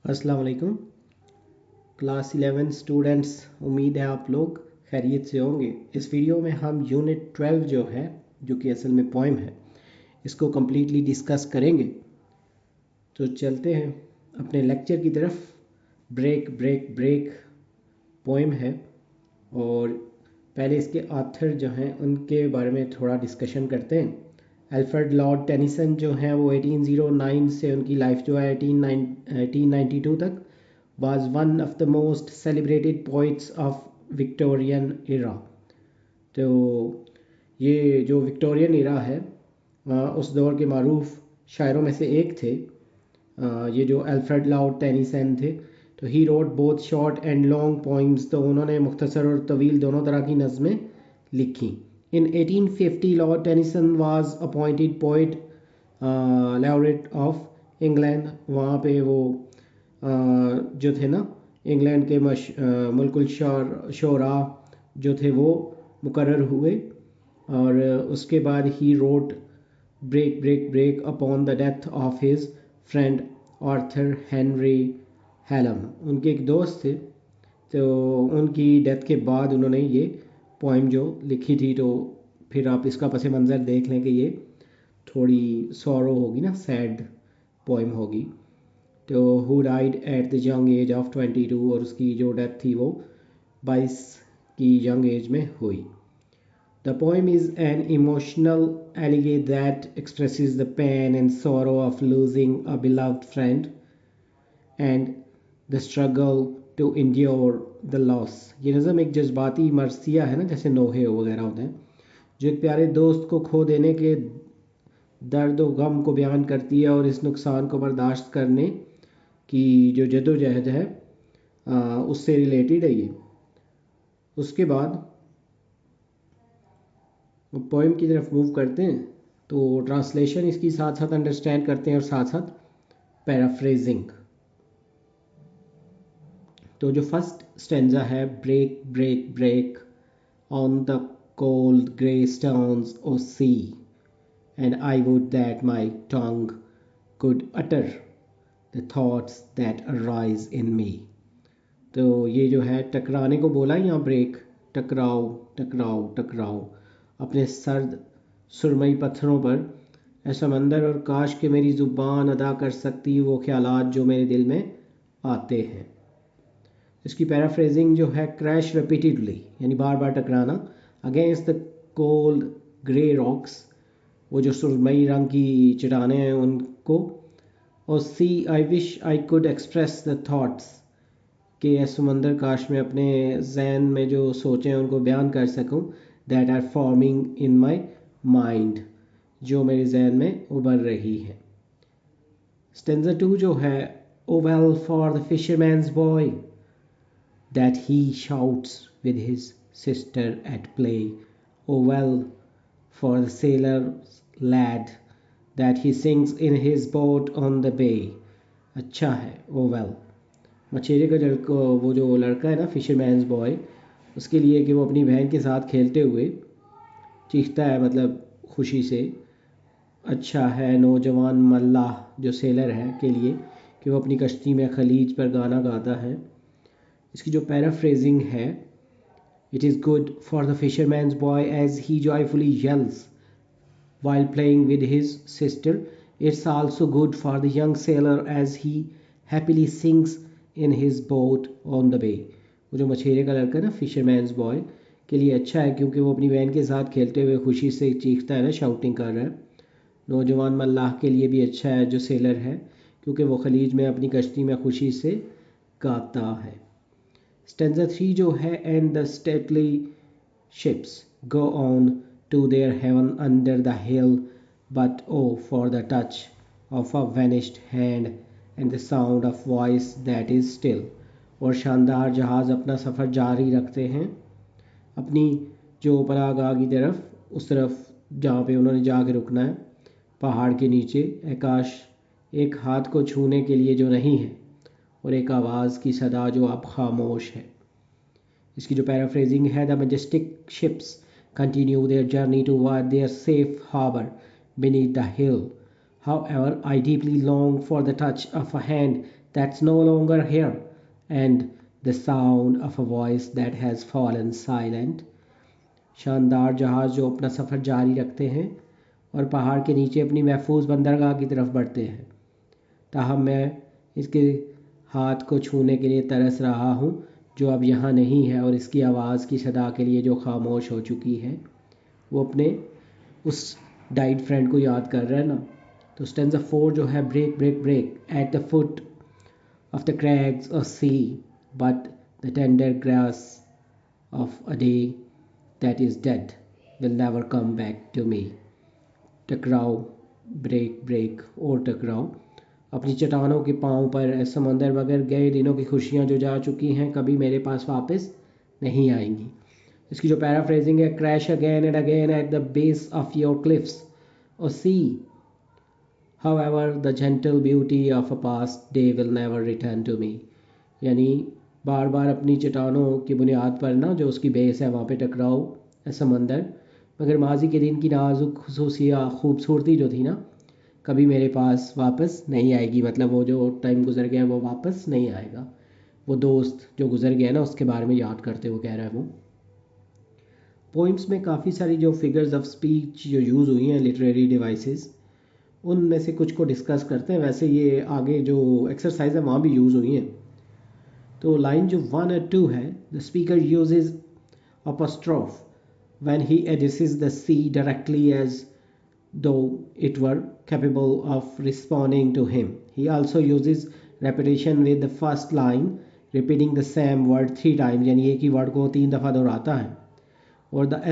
अस्सलाम वालेकुम class 11 students, उम्मीद है आप लोग खैरियत से होंगे। इस वीडियो में हम यूनिट 12 जो है, जो कि असल में पोएम है, इसको कम्प्लीटली डिस्कस करेंगे। तो चलते हैं अपने लेक्चर की तरफ। ब्रेक ब्रेक ब्रेक पोएम है और पहले इसके ऑथर जो हैं उनके बारे में थोड़ा डिस्कशन करते हैं। अल्फ्रेड लॉर्ड टेनिसन जो हैं वो 1809 से उनकी लाइफ जो है 1892 तक was one of the most celebrated poets of Victorian era। तो ये जो विक्टोरियन इरा है उस दौर के मारूफ शायरों में से एक थे। ये जो अल्फ्रेड लॉर्ड टेनिसन थे, तो he wrote both short and long poems, तो उन्होंने मुख्तसर और तवील दोनों तरह की नज़में लिखी। इन 1850 Lord Tennyson was appointed poet laureate of England. वहाँ पे वो जो थे ना, इंग्लैंड के मुल्कुल शोरा जो थे वो मुकर्रर हुए। और उसके बाद ही wrote break break break upon the death of his friend Arthur Henry Hallam. उनके एक दोस्त थे, तो उनकी डेथ के बाद उन्होंने ये पोइम जो लिखी थी। तो फिर आप इसका पस मंज़र देख लें कि ये थोड़ी सॉरो होगी ना, सैड पोइम होगी। तो who died at the young age of 22, और उसकी जो डेथ थी वो 22 की यंग एज में हुई। The poem is an emotional elegance that expresses the pain and sorrow of losing a beloved friend and the struggle to endure the loss। ये नज़म एक जज्बाती मरसिया है ना, जैसे नोहे वगैरह होते हैं, जो एक प्यारे दोस्त को खो देने के दर्द व गम को बयान करती है और इस नुकसान को बर्दाश्त करने की जो जद्दोजहद है उससे रिलेटेड है ये। उसके बाद पोएम की तरफ मूव करते हैं। तो ट्रांसलेशन इसकी साथ साथ अंडरस्टैंड करते हैं और साथ साथ पैराफ्रेजिंग। तो जो फर्स्ट स्टेंजा है, break break break on the cold grey stones O sea and I would that my tongue could utter the thoughts that arise in me. तो ये जो है टकराने को बोला है यहाँ, ब्रेक, टकराओ टकराओ टकराओ अपने सर्द सुरमई पत्थरों पर ऐ समंदर, और काश के मेरी ज़ुबान अदा कर सकती वो ख्यालात जो मेरे दिल में आते हैं। इसकी पैराफ्रेजिंग जो है, क्रैश रिपीटेडली यानी बार बार टकराना, against the cold grey rocks, वो जो सुरमई रंग की चट्टानें हैं उनको, और sea I wish I could express the thoughts, कि ऐ समंदर काश मैं अपने जहन में जो सोचें उनको बयान कर सकूं, that are forming in my mind, जो मेरे जहन में उभर रही है। स्टेंजा 2 जो है, O well for the fisherman's boy that he shouts with his sister at play, O well for the sailor lad that he sings in his boat on the bay. अच्छा है, ओ वेल, मछेरे का लड़का, वो जो लड़का है ना, fisherman's boy, उसके लिए कि वो अपनी बहन के साथ खेलते हुए चीखता है, मतलब खुशी से। अच्छा है नौजवान मल्लाह जो सेलर है के लिए कि वो अपनी कश्ती में खलीज पर गाना गाता है। इसकी जो पैराफ्रेजिंग है, it is good for the fisherman's boy as he joyfully yells while playing with his sister. It's also good for the young sailor as he happily sings in his boat on the bay। वो जो मछेरे का लड़का है ना, fisherman's boy, के लिए अच्छा है क्योंकि वो अपनी बहन के साथ खेलते हुए खुशी से चीखता है ना, शाउटिंग कर रहा है। नौजवान मल्लाह के लिए भी अच्छा है जो सेलर है, क्योंकि वो खलीज में अपनी कश्ती में खुशी से गाता है। स्टेंजा 3 जो है, and the stately ships go on to their heaven under the hill, but oh for the touch of a vanished hand and the sound of voice that is still। और शानदार जहाज़ अपना सफ़र जारी रखते हैं अपनी जो पनाहगाह की तरफ, उस तरफ जहाँ पे उन्होंने जाके रुकना है, पहाड़ के नीचे, आकाश एक हाथ को छूने के लिए जो नहीं है, और एक आवाज़ की सदा जो अब खामोश है। इसकी जो पैराफ्रेजिंग है, the majestic ships continue their journey toward their safe harbor beneath the hill. However, I deeply long for the touch of a hand that's no longer here, and the sound of a voice that has fallen silent. शानदार जहाज जो अपना सफ़र जारी रखते हैं और पहाड़ के नीचे अपनी महफूज बंदरगाह की तरफ बढ़ते हैं। ताहम मैं इसके हाथ को छूने के लिए तरस रहा हूँ जो अब यहाँ नहीं है, और इसकी आवाज़ की सदा के लिए जो खामोश हो चुकी है। वो अपने उस डाइड फ्रेंड को याद कर रहा है ना। तो स्टेंजा 4 जो है, break break break at the foot of the crags or sea, but the tender grass of a day that is dead will never come back to me. टकराओ, ब्रेक ब्रेक और टकराओ अपनी चट्टानों के पाँव पर समंदर, मगर गए दिनों की खुशियाँ जो जा चुकी हैं कभी मेरे पास वापस नहीं आएंगी। इसकी जो पैराफ्रेजिंग है, crash again and again at the base of your cliffs और सी however the gentle beauty of a past day will never return to me। यानी बार बार अपनी चट्टानों की बुनियाद पर ना, जो उसकी बेस है वहाँ पे टकराओ समंदर, मगर माजी के दिन की नाजुक खसूसिया खूबसूरती जो थी ना कभी मेरे पास वापस नहीं आएगी। मतलब वो जो टाइम गुजर गया वो वापस नहीं आएगा। वो दोस्त जो गुजर गया ना उसके बारे में याद करते हुए कह रहा है वो। पोइम्स में काफ़ी सारी जो फिगर्स ऑफ स्पीच जो यूज़ हुई हैं, लिटरेरी डिवाइसेस, उनमें से कुछ को डिस्कस करते हैं। वैसे ये आगे जो एक्सरसाइज है वहाँ भी यूज़ हुई हैं। तो लाइन जो 1 और 2 है, the speaker uses apostrophe when he addresses the sea directly as though it were capable of responding to him. He also uses repetition with the first line, repeating the same word 3 times, यानी एक ही word को 3 दफ़ा दोहराता है। और the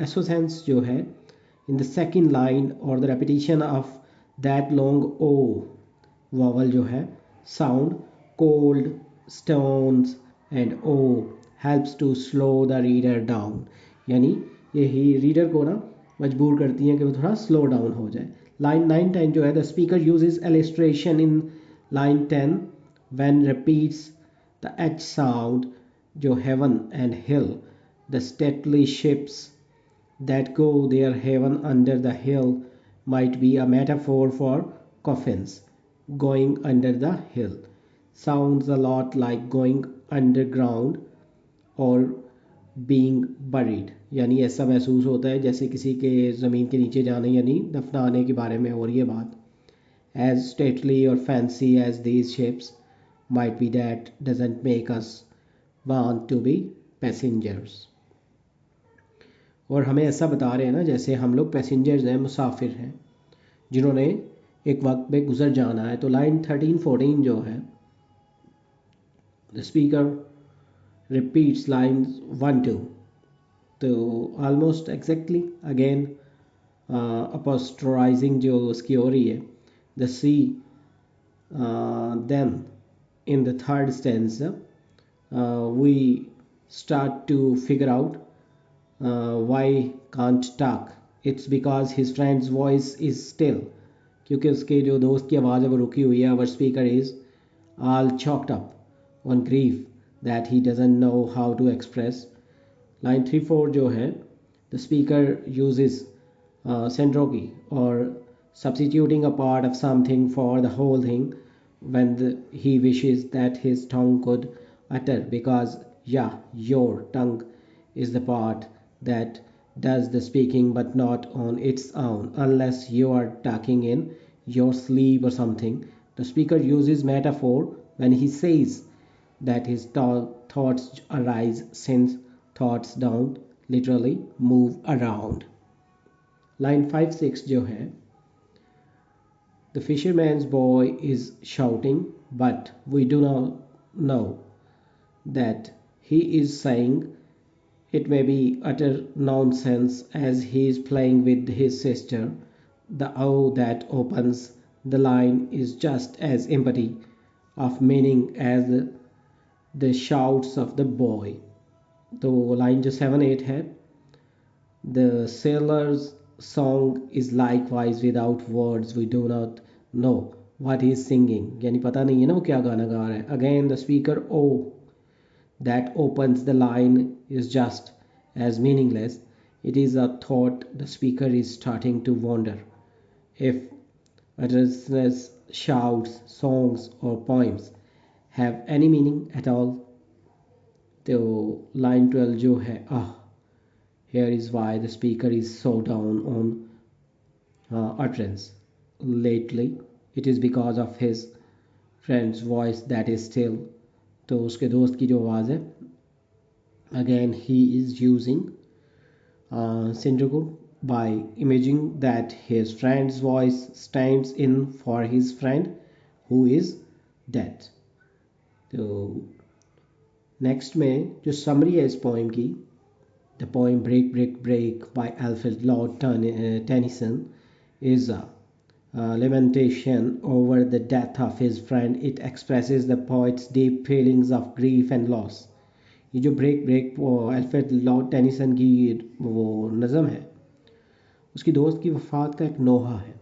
assonance जो है, in the second line or the repetition of that long o vowel जो है, sound cold stones and o helps to slow the reader down। यानी यही रीडर को ना मजबूर करती हैं कि वो थोड़ा स्लो डाउन हो जाए। लाइन 9-10 जो है, the speaker uses illustration in line 10 when repeats the h sound जो heaven and hill, the stately ships that go their haven under the hill might be a metaphor for coffins going under the hill। Sounds a lot like going underground or being buried। यानी ऐसा महसूस होता है जैसे किसी के ज़मीन के नीचे जाने यानी दफनाने के बारे में हो रही है बात। As stately or fancy as these ships might be, that doesn't make us want to be passengers। और हमें ऐसा बता रहे हैं ना जैसे हम लोग पैसेंजर्स हैं, मुसाफिर हैं जिन्होंने एक वक्त में गुजर जाना है। तो लाइन 13-14 जो है, द स्पीकर रिपीट्स लाइन 1-2, तो ऑलमोस्ट एग्जैक्टली अगेन अपोस्ट्राइजिंग जो उसकी हो रही है। The sea then in the third stanza we start to figure out why can't talk, it's because his friend's voice is still, क्योंकि उसके जो दोस्त की आवाज़ है वो रुकी हुई है। our speaker is all choked up on grief that he doesn't know how to express। line 3-4 जो है, the speaker uses centroki or substituting a part of something for the whole thing when he wishes that his tongue could utter, because yeah, your tongue is the part that does the speaking but not on its own, unless you are talking in your sleep or something। The speaker uses metaphor when he says that his thoughts arise, since thoughts don't literally move around। line 5-6 जो है, the fisherman's boy is shouting but we do not know that he is saying it may be utter nonsense as he is playing with his sister। The O that opens the line is just as empty of meaning as the shouts of the boy। तो line जो 7-8 है, the sailor's song is likewise without words, we do not know what he is singing। यानी पता नहीं है ना वो क्या गाना गा रहा है। Again the speaker O that opens the line is just as meaningless, it is a thought the speaker is starting to wonder if utterances shouts, songs, or poems have any meaning at all. तो line 12 जो है here is why the speaker is so down on utterance lately. It is because of his friend's voice that is still. तो उसके दोस्त की जो आवाज़ है, again he is using synagogue by imagining that his friend's voice stands in for his friend who is dead. तो next में जो समरी है इस पोइम की, the poem break break break by Alfred Lord Tennyson is a lamentation over the death of his friend. It expresses the poet's deep feelings of grief and loss. ये जो break break वो Alfred Lord Tennyson की वो नज़म है, उसकी दोस्त की वफ़ात का एक नोहा है।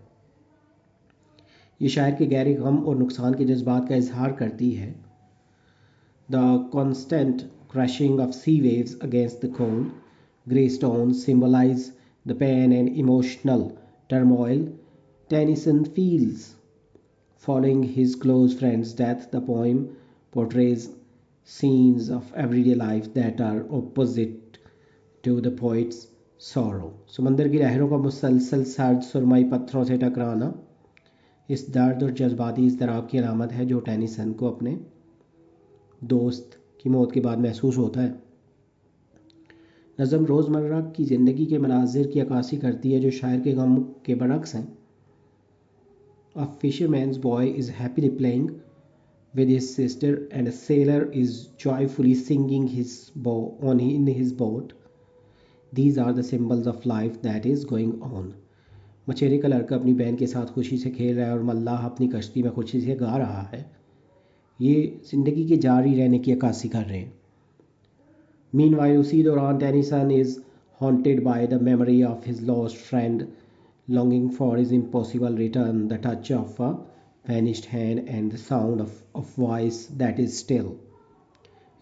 ये शायर के गहरे गम और नुकसान के जज्बात का इजहार करती है। The constant crashing of sea waves against the cold, grey stones symbolize the pain and emotional turmoil Tennyson feels following his close friend's death. The poem portrays scenes of everyday life that are opposite to the poet's sorrow. समंदर की लहरों का मुसलसल सर्द सुरमई पत्थरों से टकराना इस दर्द और जज्बाती इज़्तिराब की अलामत है जो टेनिसन को अपने दोस्त की मौत के बाद महसूस होता है। नज़म रोज़मर्रा की ज़िंदगी के मनाजिर की अक्कासी करती है जो शायर के गम के बरक्स हैं। A fisherman's boy is happily playing with his sister and a sailor is joyfully singing in his boat. These are the symbols of life that is going on. मछेरे का लड़का अपनी बहन के साथ खुशी से खेल रहा है और मल्लाह अपनी कश्ती में खुशी से गा रहा है। ये ज़िंदगी के जारी रहने की अक्कासी कर रहे हैं। Meanwhile, उसी दौरान Tennyson is haunted by the memory of his lost friend, longing for his impossible return, the touch of a vanished hand and the sound of voice that is still.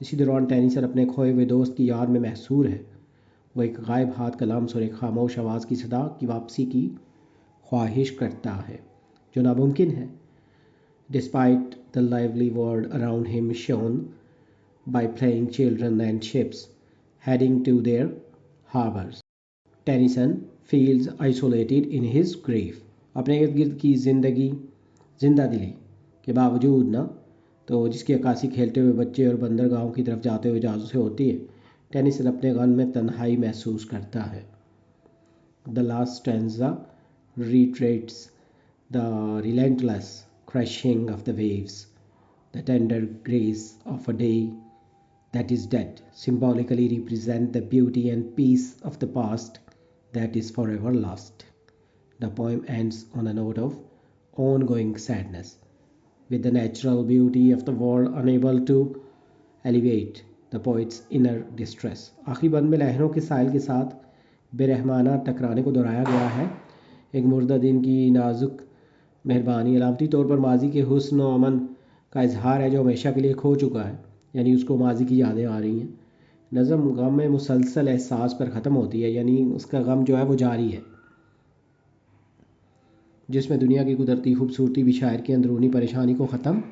इसी दौरान टेनिसन अपने खोए हुए दोस्त की याद में महसूर है। वो एक गायब हाथ का लम्स और एक खामोश आवाज़ की सदा की वापसी की ख्वाहिश करता है जो नामुमकिन है। Despite the lively world around him shone by playing children and ships heading to their harbors, Tennyson feels isolated in his grief. अपने इर्द गिर्द की ज़िंदगी जिंदा दिली के बावजूद ना तो जिसकी अक्कासी खेलते हुए बच्चे और बंदरगाहों की तरफ जाते हुए जहाज़ों से होती है, टेनिसन अपने गम में तन्हाई महसूस करता है। The last stanza reiterates the relentless crashing of the waves, the tender grace of a day that is dead, symbolically represent the beauty and peace of the past that is forever lost. The poem ends on a note of ongoing sadness, with the natural beauty of the world unable to alleviate the poet's inner distress. आखिरी बंद में लहरों के साहिल के साथ बेरहमाना टकराने को दोहराया गया है। एक मुर्दा दिन की नाजुक मेहरबानी अलामती तौर पर माजी के हुस्न और अमन का इजहार है जो हमेशा के लिए खो चुका है, यानी उसको माजी की यादें आ रही हैं। नज़म गम में मुसलसल एहसास पर ख़त्म होती है, यानी उसका गम जो है वो जारी है, जिसमें दुनिया की कुदरती खूबसूरती भी शायर की अंदरूनी परेशानी को ख़त्म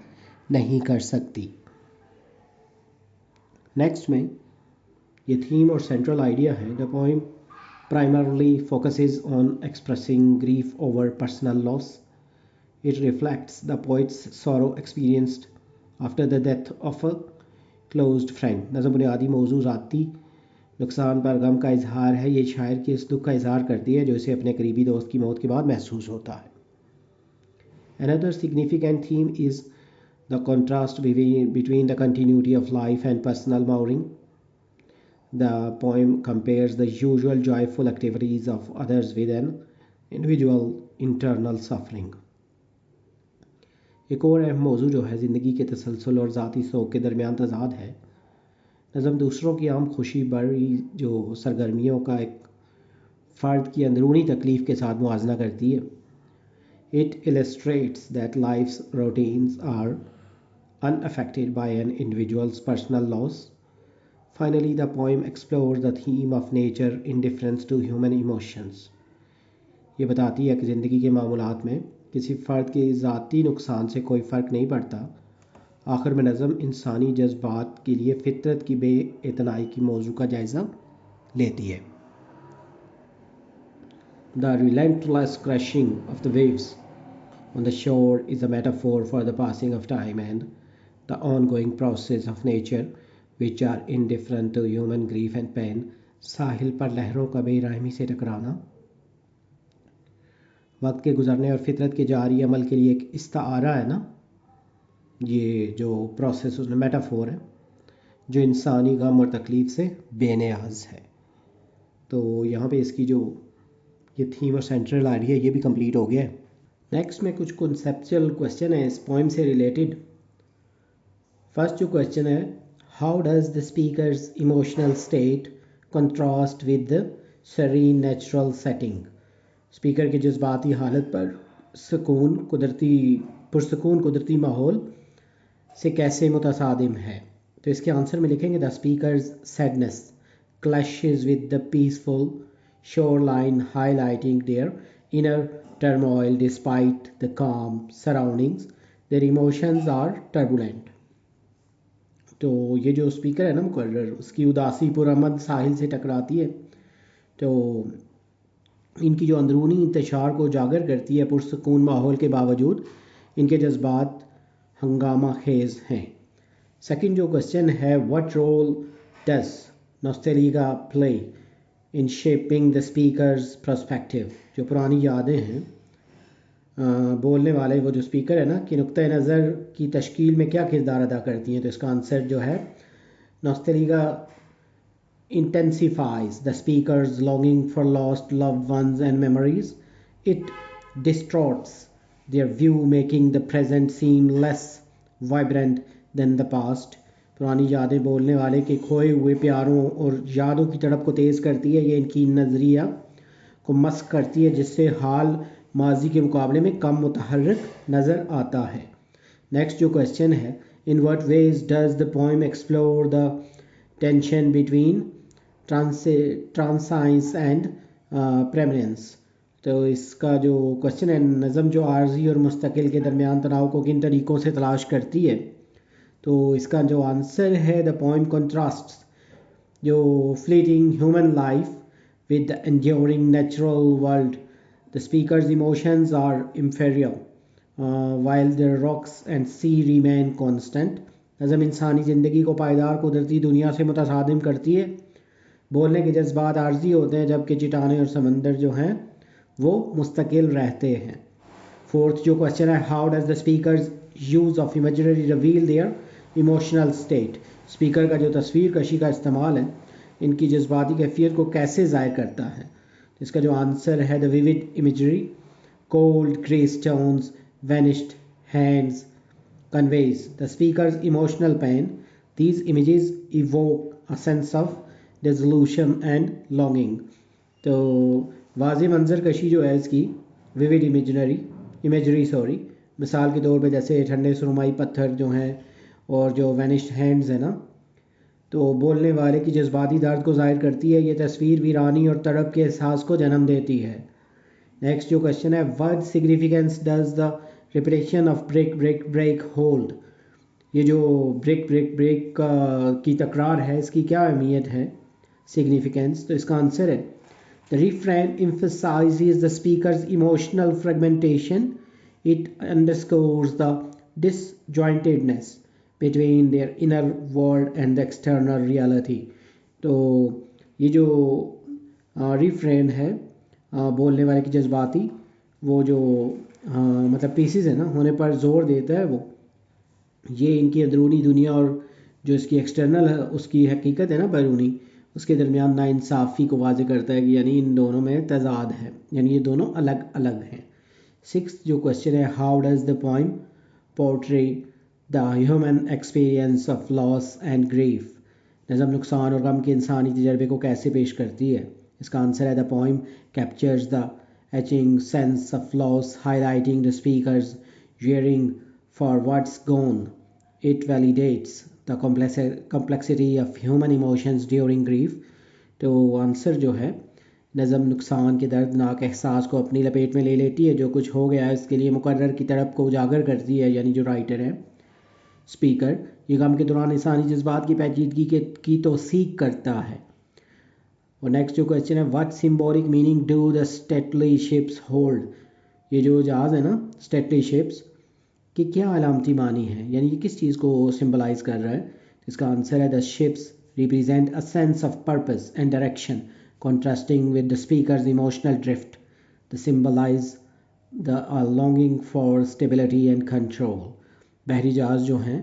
नहीं कर सकती। नेक्स्ट में ये थीम और सेंट्रल आइडिया है। The poem primarily focuses on expressing grief over personal loss. It reflects the poet's sorrow experienced after the death of a closed friend. नज़म बुनियादी मौजू ज़ाती नुकसान पर गम का इजहार है। ये शायर के इस दुख का इजहार करती है जो इसे अपने करीबी दोस्त की मौत के बाद महसूस होता है। Another significant theme is the contrast between the continuity of life and personal mourning. The poem compares the usual joyful activities of others with an individual internal suffering. एक और अहम मौजू जो है ज़िंदगी के तसलसल और ज़ाती शौक़ के दरमियान तज़ाद है। नज़म दूसरों की आम खुशी बड़ी जो सरगर्मियों का एक फ़र्द की अंदरूनी तकलीफ़ के साथ मुआजना करती है। It illustrates that life's routines are unaffected by an individual's personal loss. Finally, the poem explores the theme of nature indifference to human emotions. ये बताती है कि ज़िंदगी के मामूलात में किसी फ़र्द के ज़ाती नुकसान से कोई फ़र्क नहीं पड़ता। आखिर में नज़म इंसानी जज्बात के लिए फितरत की बेइतनाई की मौजू का जायज़ा लेती है। The relentless crashing of the waves on the shore is a metaphor for the passing of time and the ongoing process of nature which are indifferent to human grief and pain। साहिल पर लहरों का बेरहमी से टकराना वक्त के गुजरने और फितरत के जारी अमल के लिए एक इस्तारा है ना। ये जो प्रोसेस उसमें मेटाफोर है जो इंसानी गम और तकलीफ़ से बेनियाज है। तो यहाँ पे इसकी जो ये थीम और सेंट्रल आइडिया ये भी कंप्लीट हो गया है। नेक्स्ट में कुछ कॉन्सेप्चुअल क्वेश्चन है इस पोइम से रिलेटेड। फर्स्ट जो क्वेश्चन है, how does the speaker's emotional state contrast with the serene natural setting. Speaker की जज्बाती हालत पर पुरसकून कुदरती माहौल से कैसे मुतसादिम है। तो इसके आंसर में लिखेंगे the speakers sadness clashes with the peaceful shoreline highlighting their inner turmoil despite the calm surroundings their emotions are turbulent। तो ये जो स्पीकर है ना मुकर्रर उसकी उदासी पुरअमन साहिल से टकराती है। तो इनकी जो अंदरूनी इंतशार को उजागर करती है पुरसकून माहौल के बावजूद इनके जज्बात हंगामा खेज हैं। सेकंड जो क्वेश्चन है, what role does nostalgia play in shaping the speaker's perspective. जो पुरानी यादें हैं बोलने वाले वो जो स्पीकर है ना कि नुक्ता नज़र की तश्कील में क्या किरदार अदा करती हैं। तो इसका आंसर जो है nostalgia intensifies the speaker's longing for lost loved ones and memories. It distorts their view, making the present seem less vibrant than the past। पुरानी यादें बोलने वाले के खोए हुए प्यारों और यादों की तड़प को तेज़ करती है। ये इनकी नज़रिया को मस्क करती है जिससे हाल माजी के मुकाबले में कम मुतहर्रिक नज़र आता है। नेक्स्ट जो क्वेश्चन है, in what ways does the poem explore the tension between transience and permanence. तो इसका जो क्वेश्चन है, नज़म जो आर्जी और मुस्तकिल के दरमियान तनाव को किन तरीक़ों से तलाश करती है। तो इसका जो आंसर है द पोएम कंट्रास्ट्स जो fleeting human life with the enduring natural world. The speaker's emotions are इम्फेरियल while the rocks and sea remain constant. नज़म इंसानी ज़िंदगी को पायदार कुदरती दुनिया से मुतसादिम करती है। बोलने के जज्बात आर्जी होते हैं जबकि चट्टानें और समंदर जो हैं वो मुस्तकिल रहते हैं। फोर्थ जो क्वेश्चन है, how does the speaker's use of imagery reveal their emotional state. Speaker का जो तस्वीर कशी का इस्तेमाल है इनकी जज्बाती कैफियत को कैसे ज़ाहिर करता है। इसका जो आंसर है the vivid imagery cold grey stones vanished hands conveys the speaker's emotional pain। These images evoke a sense of dissolution and longing. तो वाज़े मंजर कशी जो है इसकी विविड इमेजरी मिसाल के तौर पे जैसे ठंडे सुरमाई पत्थर जो हैं और जो वैनिश्ड हैंड्स है ना, तो बोलने वाले की जज्बाती दर्द को ज़ाहिर करती है। ये तस्वीर वीरानी और तड़प के एहसास को जन्म देती है। नेक्स्ट जो क्वेश्चन है, what significance does the repetition of break break break hold. ये जो ब्रेक ब्रेक ब्रेक की तकरार है इसकी क्या अहमियत है, सिग्निफिकेंस। तो इसका आंसर है the refrain emphasizes the speaker's emotional fragmentation। It underscores the disjointedness between their inner world and the external reality। तो ये जो रिफ्रेन है बोलने वाले की जज्बाती वो जो मतलब पीसेस है ना होने पर जोर देता है। वो ये इनकी अंदरूनी दुनिया और जो इसकी एक्सटर्नल है उसकी हकीकत है ना बैरूनी उसके दरमियान नाइंसाफ़ी को वाज़े करता है कि यानी इन दोनों में तज़ाद है, यानी ये दोनों अलग अलग हैं। सिक्स्थ जो क्वेश्चन है, how does the poem portray the human experience of loss and grief. नज़म नुकसान और गम के इंसानी तजर्बे को कैसे पेश करती है। इसका आंसर है the poem captures the etching sense of loss highlighting the speakers yearning for what's gone। It validates the complexity of human emotions during grief। तो आंसर जो है नज़म नुकसान के दर्दनाक एहसास को अपनी लपेट में ले लेती है, जो कुछ हो गया है इसके लिए मुकर्रर की तरफ को उजागर करती है, यानी जो राइटर है स्पीकर, ये गम के दौरान इंसानी जज्बात की पेचीदगी की तौसीक करता है। और नेक्स्ट जो क्वेश्चन है, what symbolic meaning do the stately ships hold, ये जो जहाज़ है ना स्टेटली शिप्स कि क्या अलामती मानी है, यानी ये किस चीज़ को सिंबलाइज कर रहा है। इसका आंसर है the ships represent a sense of purpose and direction contrasting with the speaker's emotional drift. They symbolize the longing for stability and control. बहरी जहाज़ जो हैं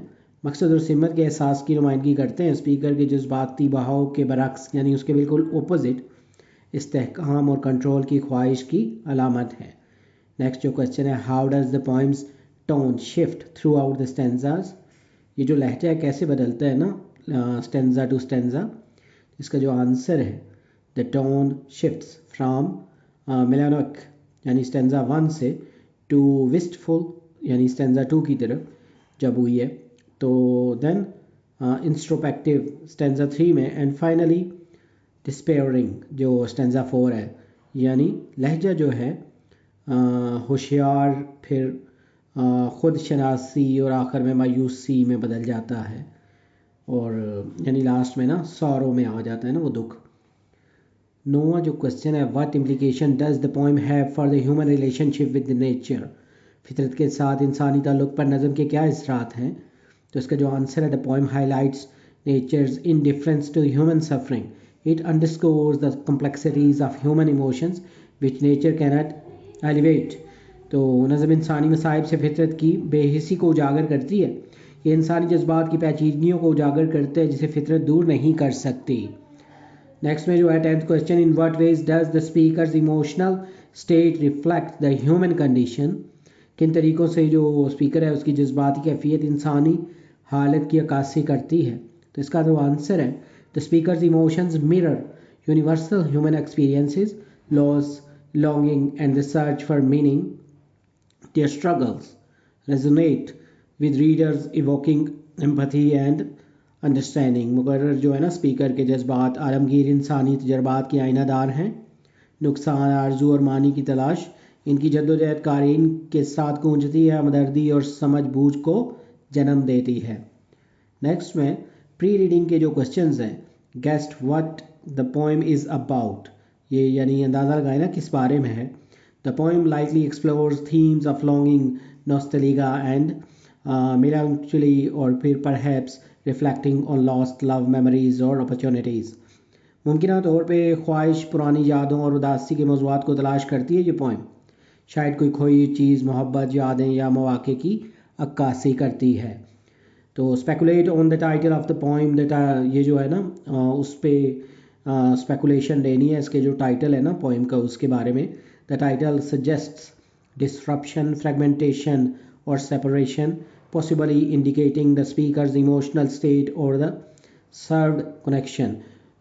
मकसद और सिमत के एहसास की नुमाइंदगी करते हैं, स्पीकर के जज्बाती बहाव के बरक्स यानी उसके बिल्कुल ओपोजिट इस्तेहकाम और कंट्रोल की ख्वाहिश की अलामत है। नेक्स्ट जो क्वेश्चन है, how does the poems tone shift through out the stanzas, ये जो लहजा है कैसे बदलता है ना स्टेंजा टू स्टेंजा। इसका जो आंसर है the tone shifts from melanic यानी स्टेंजा 1 से टू विस्टफुल यानी स्टेंजा 2 की तरफ जब हुई है, तो देन इंस्ट्रोपेक्टिव स्टेंजा 3 में, एंड फाइनली डिस्पेयरिंग जो स्टेंजा 4 है, यानी लहजा जो है होशियार, फिर ख़ुद शनासी और आखिर में मायूसी में बदल जाता है, और यानी लास्ट में ना सौरों में आ जाता है ना वो दुख। नोवा जो क्वेश्चन है, what implication does the poem have for the human relationship with nature, फितरत के साथ इंसानी ताल्लुक़ पर नज़म के क्या असरात हैं। तो इसका जो आंसर है the poem highlights nature's indifference to human suffering, it underscores the complexities of human emotions which nature cannot alleviate. तो नज़म इंसानी मसाइब से फितरत की बेहिसी को उजागर करती है, ये इंसानी जज्बात की पेचीदगियों को उजागर करते हैं जिसे फितरत दूर नहीं कर सकती। नेक्स्ट में जो है 10th question, in what ways does the speaker's emotional state reflect the human condition, किन तरीक़ों से जो स्पीकर है उसकी जज्बाती कैफियत इंसानी हालत की अक्कासी करती है। तो इसका जो आंसर है the speaker's emotions mirror universal human experiences, loss, longing and the search for meaning, there struggles resonate with readers evoking empathy and understanding. मुकर्रर जो है ना स्पीकर के जज्बात आलमगीर इंसानी तजर्बात के आइनादार हैं, नुकसान, आरजू और मानी की तलाश इनकी जद्दोजहद कारीन के साथ गूंजती है, हमदर्दी और समझ बूझ को जन्म देती है। नेक्स्ट में प्री रीडिंग के जो क्वेश्चंस हैं, guess what the poem is about, ये यानी अंदाज़ा लगाए ना किस बारे में है। The poem likely explores themes of longing, nostalgia and melancholy, और फिर perhaps reflecting on lost love memories और अपॉर्चुनिटीज़। मुमकिन तौर पे ख्वाहिश, पुरानी यादों और उदासी के मौज़ूआत को तलाश करती है ये पोएम, शायद कोई खोई चीज़, मोहब्बत, यादें या मौक़े की अक्कासी करती है। तो speculate on the title of the poem, ये जो है ना उस पर स्पेकुलेशन देनी है, इसके जो टाइटल है ना पोएम का उसके बारे में। The title suggests disruption, fragmentation और separation, possibly indicating the speaker's emotional state or the served connection।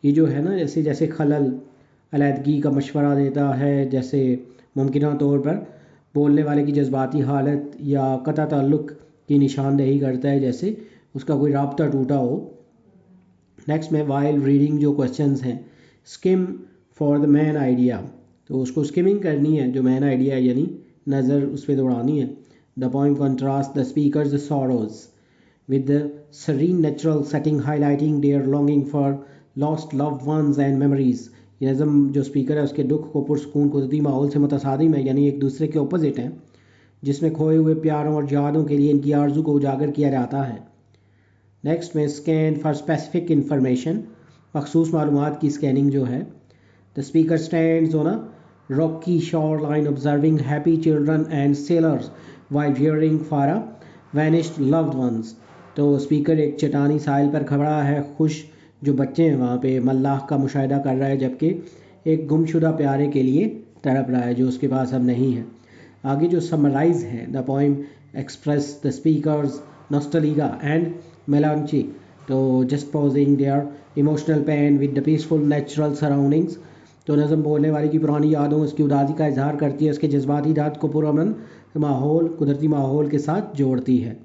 ये जो है ना जैसे जैसे खलल अलहदगी का मशवरा देता है, जैसे मुमकिन तौर पर बोलने वाले की जज्बाती हालत या कता ताल्लुक़ की निशानदेही करता है, जैसे उसका कोई राब्ता टूटा हो। नेक्स्ट में वाइल रीडिंग जो क्वेश्चंस हैं, scheme for the man idea, तो उसको स्किमिंग करनी है जो मैन आइडिया है, यानी नज़र उस पर दौड़ानी है। The poem contrasts the speaker's sorrows with the serene natural setting, highlighting their longing for lost loved ones and memories। ये नज़म जो स्पीकर है उसके दुख को पुरसकून कुदरती माहौल से मुतसादिम है, यानी एक दूसरे के ऑपोजिट हैं, जिसमें खोए हुए प्यारों और यादों के लिए इनकी आरजू को उजागर किया जाता है। नेक्स्ट में स्कैन फॉर स्पेसिफिक इंफॉर्मेशन, मखसूस मालूमात की स्कैनिंग जो है। The speaker stands on a Rocky shore line observing happy children and sellers while cheering for a vanished loved ones। तो स्पीकर एक चटानी साहिल पर खड़ा है, खुश जो बच्चे हैं वहाँ पे मल्लाह का मुशाहिदा कर रहा है, जबकि एक गुमशुदा प्यारे के लिए तड़प रहा है जो उसके पास अब नहीं है। आगे जो समराइज है, the poem express the speaker's nostalgia and melancholy, तो juxtaposing their emotional pain with the peaceful natural surroundings. तो नज़म बोलने वाले की पुरानी यादों, उसकी उदासी का इजहार करती है, उसके जज्बाती दाद को पुरअमन माहौल, कुदरती माहौल के साथ जोड़ती है।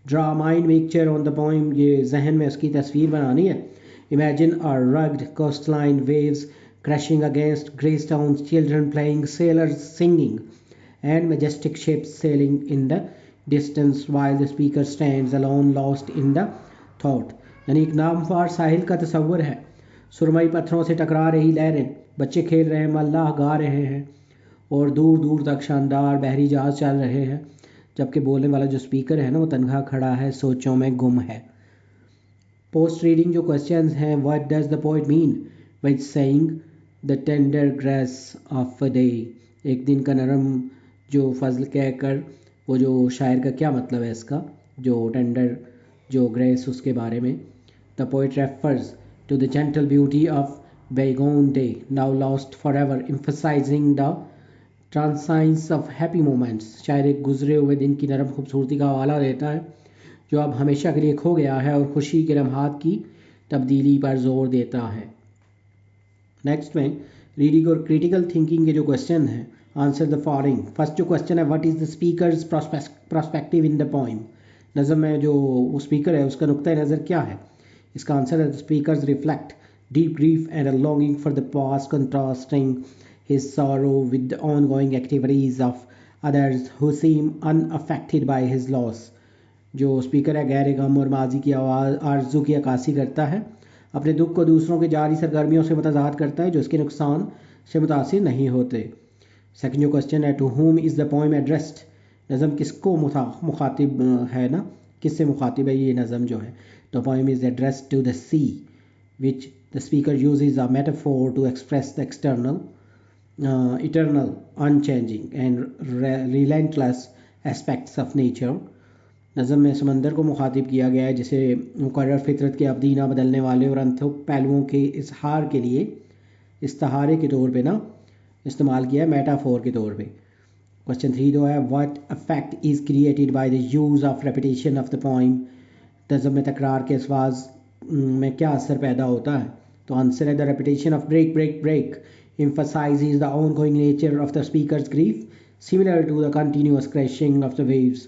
Draw mind picture on the poem, ये जहन में उसकी तस्वीर बनानी है। Imagine a rugged coastline waves crashing against grey stones, children playing, sailors singing, and majestic ships sailing in the distance while the speaker stands alone lost in the thought। यानी एक नामवार साहिल का तस्वर है, सुरमई पत्थरों से टकरा रही लहरें, बच्चे खेल रहे हैं, मल्लाह गा रहे हैं और दूर दूर तक शानदार बहरी जहाज चल रहे हैं, जबकि बोलने वाला जो स्पीकर है ना वो तनहा खड़ा है, सोचों में गुम है। पोस्ट रीडिंग जो क्वेश्चंस हैं, what does the poet mean by saying the tender grace of a day, एक दिन का नरम जो फजल कहकर, वो जो शायर का क्या मतलब है इसका, जो टेंडर जो ग्रेस उसके बारे में। The poet refers to the gentle beauty of bygone day now lost forever, emphasizing the transience of happy moments। शायर एक गुजरे हुए दिन की नरम खूबसूरती का हवाला देता है जो अब हमेशा के लिए खो गया है, और खुशी के लम्हात की तब्दीली पर जोर देता है। नेक्स्ट में रीडिंग और क्रिटिकल थिंकिंग के जो क्वेश्चन हैं, आंसर द फॉलोइंग। फर्स्ट जो क्वेश्चन है, what is the speakers prospective in the poem, नज़म में जो स्पीकर है उसका नुक्ता नज़र क्या है। इसका आंसर है the speakers reflect deep grief and a longing for the past, contrasting his sorrow with the ongoing activities of others who seem unaffected by his loss। जो स्पीकर है गहरे गम और माजी की आवाज़ आरजू की अक्कासी करता है, अपने दुख को दूसरों की जारी सरगर्मियों से मुतज़ाहत करता है जो इसके नुकसान से मुतासिर नहीं होते। सेकंड जो क्वेश्चन है, to whom is the poem addressed, नज़म किसको मुखातिब है ना, किससे मुखातिब है ये नज़म जो है। The poem is addressed to the sea which the speaker uses a metaphor to express the eternal, unchanging and relentless aspects of nature। नज़म में समंदर को मुखातिब किया गया है जिसे मुकर्रर फितरत के अब्दी ना बदलने वाले और अंतुक पहलुओं के इजहार के लिए इस्ताहारे के तौर पे ना इस्तेमाल किया है, मेटाफोर के तौर पे। क्वेश्चन 3 जो है, what affect is created by the use of repetition of the poem, नज़म में तकरार के अल्फाज में क्या असर पैदा होता है। तो आंसर है the repetition of break break break emphasizes the ongoing nature of the speaker's grief similar to the continuous crashing of the waves।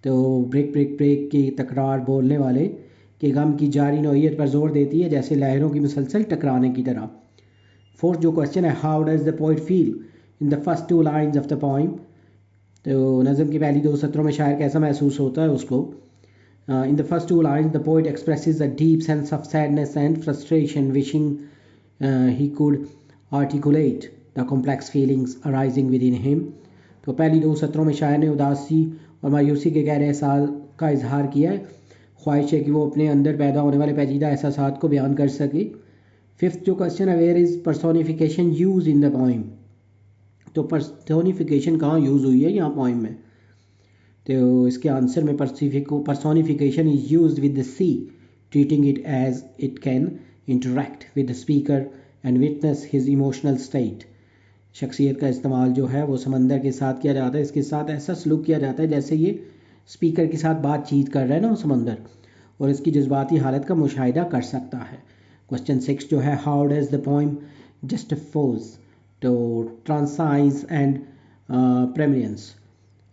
तो ब्रेक ब्रेक ब्रेक की तकरार बोलने वाले के गम की जारी नौइयत पर जोर देती है, जैसे लहरों की मुसलसल टकराने की तरह। फोर्थ जो क्वेश्चन है, how does the poet feel in the first 2 lines of the poem, तो नज़म की पहली 2 सत्रों में शायर कैसा महसूस होता है उसको। In the first 2 lines, the poet expresses a deep sense of sadness and frustration, wishing he could articulate the complex feelings arising within him। तो पहली 2 सत्रों में शायर ने उदासी और मायूसी के गहरे एहसास का इजहार किया है, ख्वाहिश है कि वो अपने अंदर पैदा होने वाले पेचीदा एहसासात को बयान कर सके। फिफ्थ जो क्वेश्चन है, where is personification use in the poem, तो पर्सोनिफिकेशन कहाँ यूज़ हुई है यहाँ पोइम में। तो इसके आंसर में personification is used with the sea, treating it as it can interact with the speaker and witness his emotional state. शख्सियत का इस्तेमाल जो है वो समंदर के साथ किया जाता है, इसके साथ ऐसा सलूक किया जाता है जैसे ये स्पीकर के साथ बातचीत कर रहा है ना वो समंदर, और इसकी जज्बाती हालत का मुशाहिदा कर सकता है। क्वेश्चन 6 जो है, हाउ डज द पोइम जस्टिफोज तो ट्रांसाइज एंड प्रेमियंस,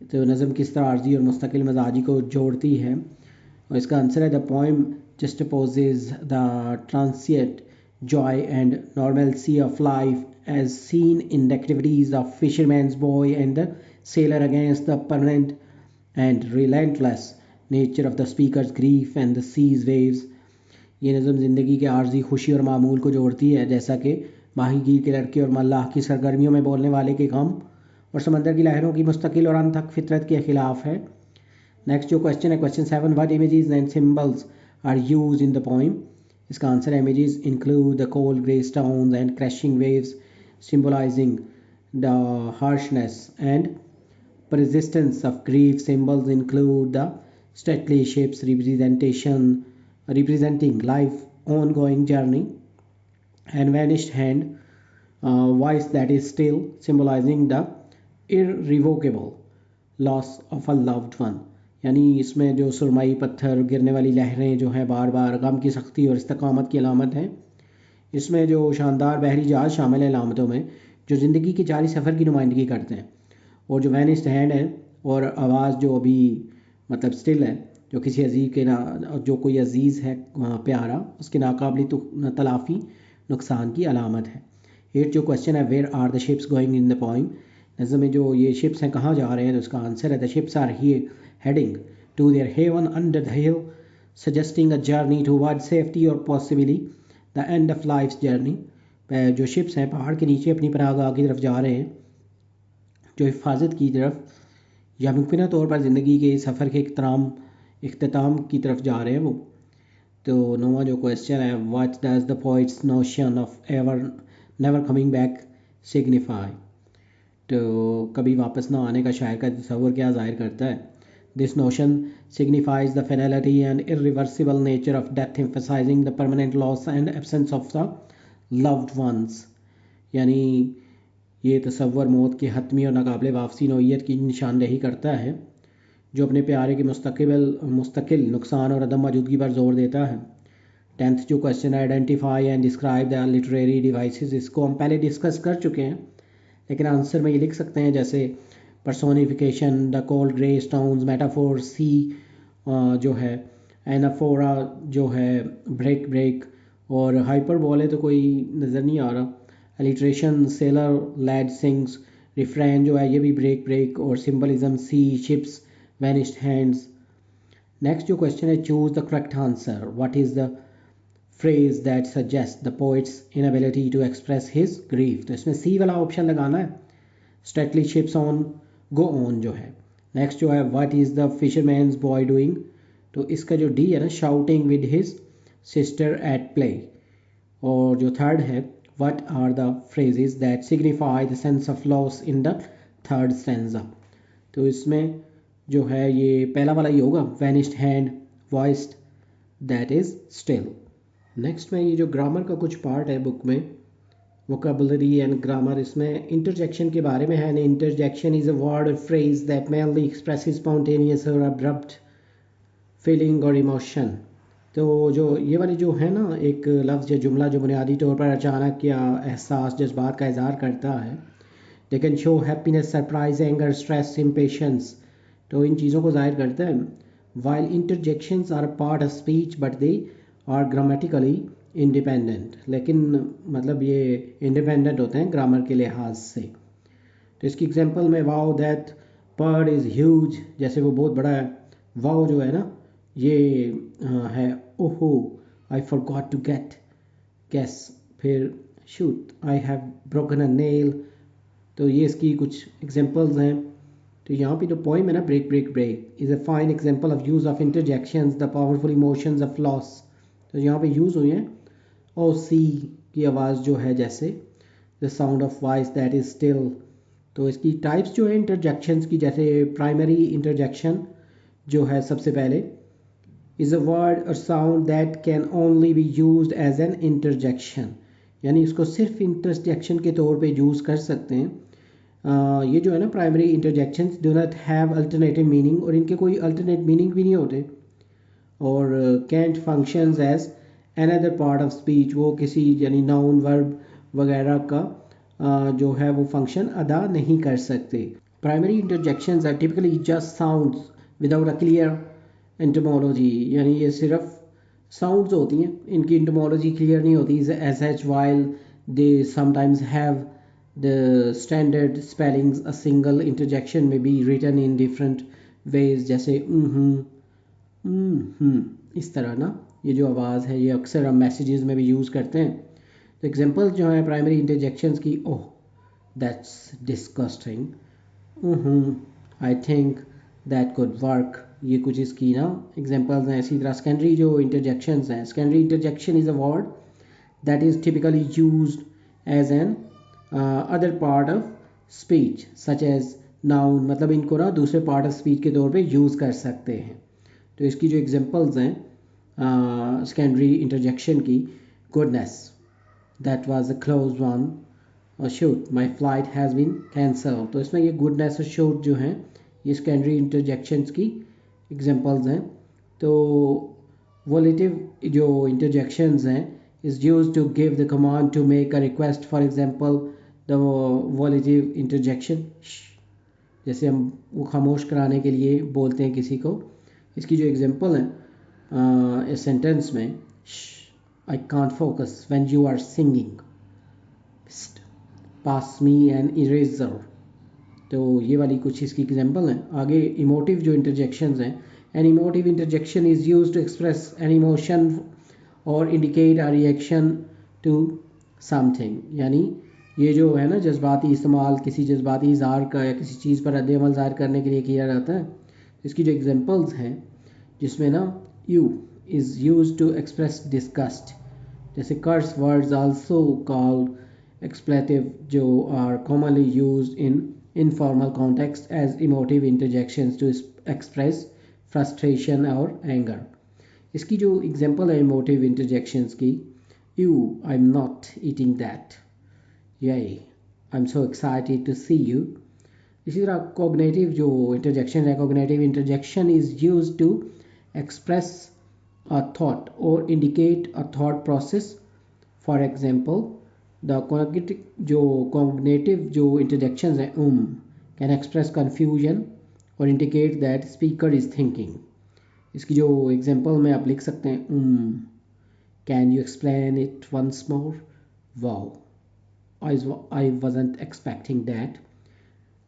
तो नज़म किस तरह आर्जी और मुस्तकिल मजाजी को जोड़ती है, और इसका आंसर है the poem juxtaposes the transient joy and normalcy of life as seen in the activities of fisherman's boy and the sailor against the permanent and relentless nature of the speaker's grief and the sea's waves. ये नज़म ज़िंदगी के आर्जी खुशी और मामूल को जोड़ती है, जैसा कि माहीगीर के लड़के और मल्लाह की सरगर्मियों में बोलने वाले के गम और समंदर की लहरों की मुस्तकिल और अनथक फितरत के खिलाफ है। नेक्स्ट जो क्वेश्चन है, question 7, what images and symbols are used in the poem, इसका आंसर है images include the cold grey stones and crashing waves symbolising the harshness and persistence of grief। Symbols include the stately ships representing life ongoing journey and vanished hand, voice that is still symbolizing the irrevocable loss of a loved one। यानी इसमें जो सुरमई पत्थर गिरने वाली लहरें जो हैं बार बार गम की सख्ती और इस्तकामत की अलामत हैं। इसमें जो शानदार बहरी जहाज शामिल है अलामतों में जो ज़िंदगी के जारी सफ़र की नुमाइंदगी करते हैं, और जो वैनिस्ड हैंड है और आवाज़ जो अभी मतलब स्टिल है, जो किसी अजीज़ के ना जो कोई अजीज़ है प्यारा उसके नाकाबिल तलाफ़ी नुकसान की अलामत है। 8 जो क्वेश्चन है where are the ships going in the poem, नज़म में जो ये शिप्स हैं कहाँ जा रहे हैं, तो उसका आंसर है the ships are here heading to their haven under the hill suggesting a journey toward safety और possibly the end of life journey. जो शिप्स हैं पहाड़ के नीचे अपनी पनाहगाह की तरफ जा रहे हैं, जो हिफाजत की तरफ या मुमकिन तौर पर ज़िंदगी के सफ़र के इख्तिताम की तरफ जा रहे हैं वो। तो 9वां जो क्वेश्चन है what does the poets notion of ever never coming back signify, तो कभी वापस ना आने का शायर का तस्वर क्या ज़ाहिर करता है। This notion signifies the finality and irreversible nature of death emphasising the permanent loss and absence of the loved ones, यानी ये तस्वर मौत की हतमी और नाकाबिले वापसी नौइयत की निशानदेही करता है जो अपने प्यारे के मुस्तकिल नुकसान और अदम मौजूदगी पर जोर देता है। 10th जो क्वेश्चन है identify and describe the literary devices, इसको हम पहले डिस्कस कर चुके हैं लेकिन आंसर में ये लिख सकते हैं जैसे personification, the cold grey stones, metaphor sea जो है, एनाफोरा जो है ब्रेक ब्रेक, और हाइपरबोले तो कोई नज़र नहीं आ रहा, alliteration sailor lad sings, refrain जो है ये भी ब्रेक ब्रेक, और symbolism sea ships vanished hands. Next जो क्वेश्चन है choose the correct answer, what is the phrase that suggests the poet's inability to express his grief, तो इसमें सी वाला ऑप्शन लगाना है, stately ships on go on जो है। नेक्स्ट जो है what is the fisherman's boy doing, तो इसका जो डी है ना shouting with his sister at play, और जो थर्ड है what are the phrases that signify the sense of loss in the third stanza, तो इसमें जो है ये पहला वाला ही होगा, vanished hand, voiced, that is still. Next में ये जो ग्रामर का कुछ पार्ट है बुक में, वोकेबुलरी एंड ग्रामर, इसमें इंटरजेक्शन के बारे में है। An interjection is a word और phrase that mainly expresses spontaneous और अब्रप्ट फीलिंग और इमोशन, तो जो ये वाली जो है ना एक लफ्ज़ या जुमला जो बुनियादी तौर पर अचानक या एहसास जज्बात का इज़हार करता है, they can show happiness, surprise, anger, stress, impatience, तो इन चीज़ों को ज़ाहिर करता है। While interjections are part of speech but they are grammatically independent, लेकिन मतलब ये इंडिपेंडेंट होते हैं ग्रामर के लिहाज से। तो इसकी एग्जांपल में wow that PERT is huge, जैसे वो बहुत बड़ा है, वाओ जो है ना ये है oho I forgot to get gas, फिर shoot I have broken a nail, तो ये इसकी कुछ एग्जांपल्स हैं। तो यहाँ पे जो पोइम है ना break break break is a fine example of use of interjections the powerful emotions of loss, तो यहाँ पे यूज़ हुई हैं ओ सी की आवाज़ जो है जैसे the sound of voice that is still, तो इसकी टाइप्स जो है इंटरजेक्शंस की, जैसे प्राइमरी इंटरजेक्शन जो है सबसे पहले इज़ अ वर्ड और sound that can only be used as an interjection, यानी इसको सिर्फ इंटरजेक्शन के तौर पे यूज़ कर सकते हैं। ये जो है ना primary interjections do not have alternative meaning, और इनके कोई अल्टरनेट मीनिंग भी नहीं होते, और can't functions as another part of speech, वो किसी यानी नाउन वर्ब वगैरह का जो है वो फंक्शन अदा नहीं कर सकते। Primary interjections are typically just sounds without a clear entomology, यानी ये सिर्फ साउंड्स होती हैं, इनकी एंटोमोलॉजी क्लियर नहीं होती, S H while they sometimes have the standard spellings, a single interjection may be written in different ways, जैसे इस तरह ना ये जो आवाज़ है ये अक्सर हम मैसेजेस में भी यूज़ करते हैं। तो एग्जांपल्स जो हैं प्राइमरी इंटरजेक्शंस की, oh that's disgusting, I think that could work, ये कुछ इसकी ना एग्जांपल्स हैं। इसी तरह सेकेंडरी जो इंटरजेक्शंस हैं, secondary interjection is a word that is typically used as an other part of speech such as noun, मतलब इनको ना दूसरे पार्ट ऑफ स्पीच के तौर पे यूज़ कर सकते हैं। तो इसकी जो एग्जांपल्स हैं सेकेंडरी इंटरजेक्शन की, goodness that was a close one, और shoot my flight has been cancel, तो इसमें ये गुडनेस और शूट जो हैं ये सेकेंडरी इंटरजेक्शंस की एग्जांपल्स हैं। तो वोलेटिव जो इंटरजेक्शंस हैं is used to give the command to make a request, for example the volitive interjection, जैसे हम वो खामोश कराने के लिए बोलते हैं किसी को। इसकी जो एग्जांपल है इस सेंटेंस में, I can't focus when you are singing, pass me an eraser. तो ये वाली कुछ इसकी एग्जांपल हैं। आगे इमोटिव जो इंटरजेक्शंस हैं, an emotive interjection is used to express an emotion और indicate a reaction to something. यानी ये जो है ना जज्बाती इस्तेमाल किसी जज्बाती इज़हार का या किसी चीज़ पर रद्द-ए-अमल ज़ाहिर करने के लिए किया जाता है। इसकी जो एग्जांपल्स हैं जिसमें ना ew is used to express disgust, जैसे curse words also called expletive जो are commonly used in informal context as emotive interjections to express frustration और anger। इसकी जो एग्जांपल है इमोटिव इंटरजेक्शंस की, ew I am not eating that, ये I am so excited to see you. इसी तरह cognitive जो इंटरजेक्शन है, cognitive interjection is used to express a thought और indicate a thought process. For example the cognitive जो interjections हैं can express confusion और indicate that speaker is thinking। इसकी जो एग्जांपल में आप लिख सकते हैं can you explain it once more, wow I wasn't expecting that।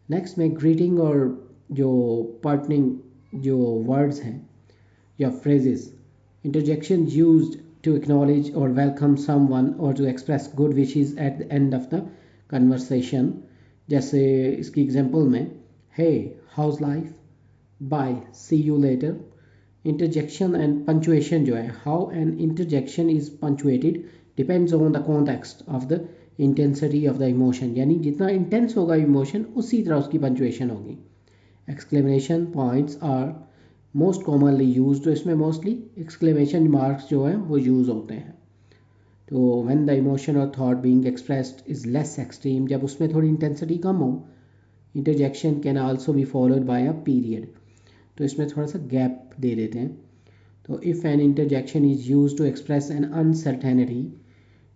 Next में ग्रीटिंग और जो पार्टनिंग जो वर्ड्स हैं या phrases, interjections used to acknowledge or welcome someone or to express good wishes at the end of the conversation। जैसे इसकी example में hey how's life, bye see you later। interjection and punctuation जो है, how an interjection is punctuated depends on the context of the intensity of the emotion। यानी जितना intense होगा emotion उसी तरह उसकी पंचुएशन होगी। Exclamation points are most commonly use, तो इसमें मोस्टली एक्सक्लेमेशन मार्क्स जो हैं वो यूज़ होते हैं। तो व्हेन द इमोशन और thought being expressed is less extreme, जब उसमें थोड़ी इंटेंसिटी कम हो, interjection can also be followed by a period, तो इसमें थोड़ा सा गैप दे देते हैं। तो if an interjection is use to express an uncertainty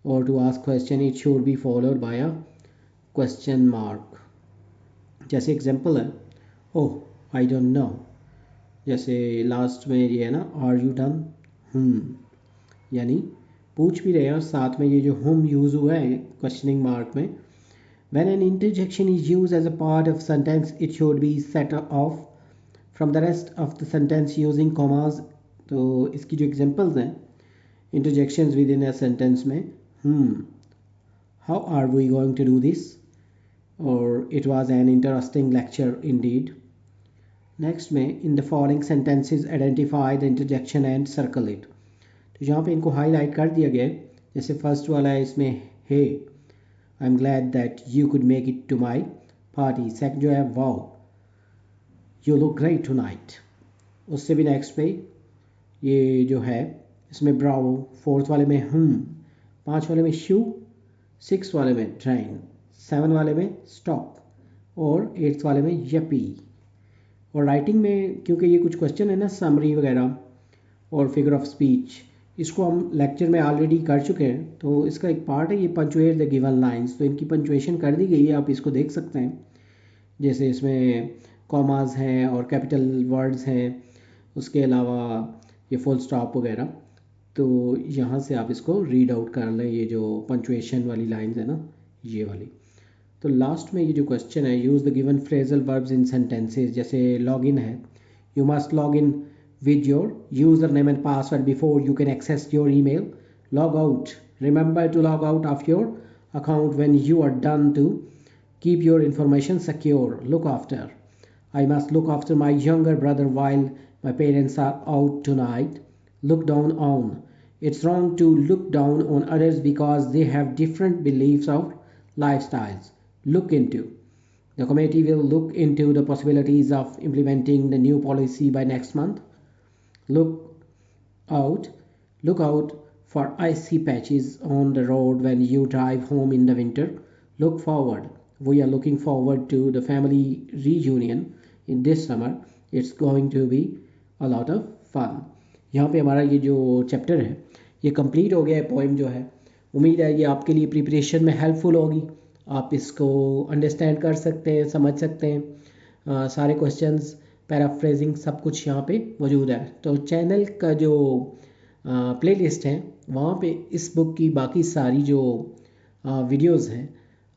और to ask question it should be followed by a question mark. जैसे एग्जांपल है ओह आई डोंट नो, जैसे लास्ट में ये है ना आर यू डन, यानी पूछ भी रहे हैं और साथ में ये जो यूज़ हुआ है क्वेश्चनिंग मार्क में। When an interjection is use as a part of sentence it should be set off from the rest of the sentence using commas. तो इसकी जो एग्जांपल्स हैं interjections within a sentence में, how are we going to do this, और it was an interesting lecture indeed. Next में in the following sentences identify the interjection and circle it, तो यहाँ पे इनको हाईलाइट कर दिया गया है। जैसे फर्स्ट वाला है इसमें hey I am glad that you could make it to my party. Second जो है wow you look great tonight. उससे भी नेक्स्ट पे ये जो है इसमें ब्रावो, फोर्थ वाले में पाँच वाले में शू, सिक्स वाले में ट्रेन, सेवन वाले में स्टॉप और एट्थ वाले में यपी। और राइटिंग में क्योंकि ये कुछ क्वेश्चन है ना समरी वगैरह और फिगर ऑफ स्पीच, इसको हम लेक्चर में ऑलरेडी कर चुके हैं, तो इसका एक पार्ट है ये पंचुएट द गिवन लाइंस, तो इनकी पंचुएशन कर दी गई है, आप इसको देख सकते हैं। जैसे इसमें कॉमास हैं और कैपिटल वर्ड्स हैं, उसके अलावा ये फुल स्टॉप वगैरह, तो यहाँ से आप इसको रीड आउट कर लें, ये जो पंचुएशन वाली लाइंस है ना ये वाली। तो लास्ट में ये जो क्वेश्चन है use the given phrasal verbs in sentences, जैसे लॉग इन है, you must log in with your username and password before you can access your email। Log out, remember to log out of your account when you are done to keep your information secure। Look after, I must look after my younger brother while my parents are out tonight। Look down on, it's wrong to look down on others because they have different beliefs or lifestyles। Look into, the committee will look into the possibilities of implementing the new policy by next month। Look out, look out for icy patches on the road when you drive home in the winter। Look forward, we are looking forward to the family reunion in this summer, it's going to be a lot of fun। यहाँ पे हमारा ये जो chapter है ये complete हो गया है, पोएम जो है। उम्मीद है ये आपके लिए प्रिपरेशन में हेल्पफुल होगी, आप इसको अंडरस्टैंड कर सकते हैं, समझ सकते हैं। सारे क्वेश्चंस, पैराफ्रेजिंग सब कुछ यहाँ पे मौजूद है। तो चैनल का जो प्लेलिस्ट है वहाँ पे इस बुक की बाकी सारी जो वीडियोस हैं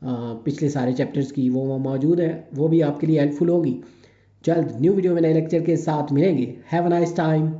पिछले सारे चैप्टर्स की वो मौजूद है, वो भी आपके लिए हेल्पफुल होगी। जल्द न्यू वीडियो में नए लेक्चर के साथ मिलेंगे। Have a nice time.